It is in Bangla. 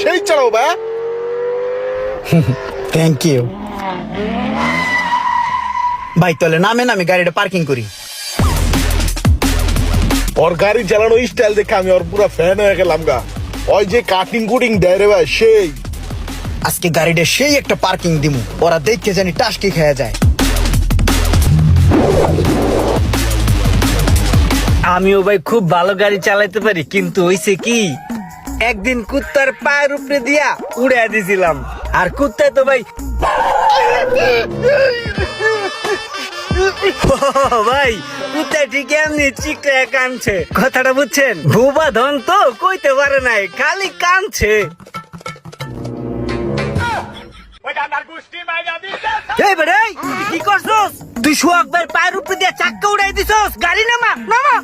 সেই চালাও ভাই। থ্যাংক ইউ ভাই, তাহলে নামেন, আমি গাড়িটা পার্কিং করি। ওর গাড়ি চালানো স্টাইল দেখে আমি ওর পুরো ফ্যান হয়ে গেলাম গা। ওই যে কাটিং কুটিং দেয় রে ভাই, সেই। আজকে গাড়িটা সেই একটা পার্কিং দিমু, ওরা দেখতে জানি টাসকি খেয়ে যায়। আমিও ভাই খুব ভালো গাড়ি চালাইতে পারি, কিন্তু হইছে কি একদিন কুত্তার পায়ের উপরে দিয়া উড়ে দিছিলাম, আর কুত্তায় তো ভাই ভাই কুত্তায় ঠিক এমনি চিকড়ে কানছে, কথাটা বুঝছেন? ভুবা ধন তো কইতে পারে নাই, খালি কানছে। এই বেড়ে কি করছস তুই? সোহাগ ভাই পায়ের উপরে দিয়া চাক্কা উড়াই দিছস, গাড়ি নামা নামা।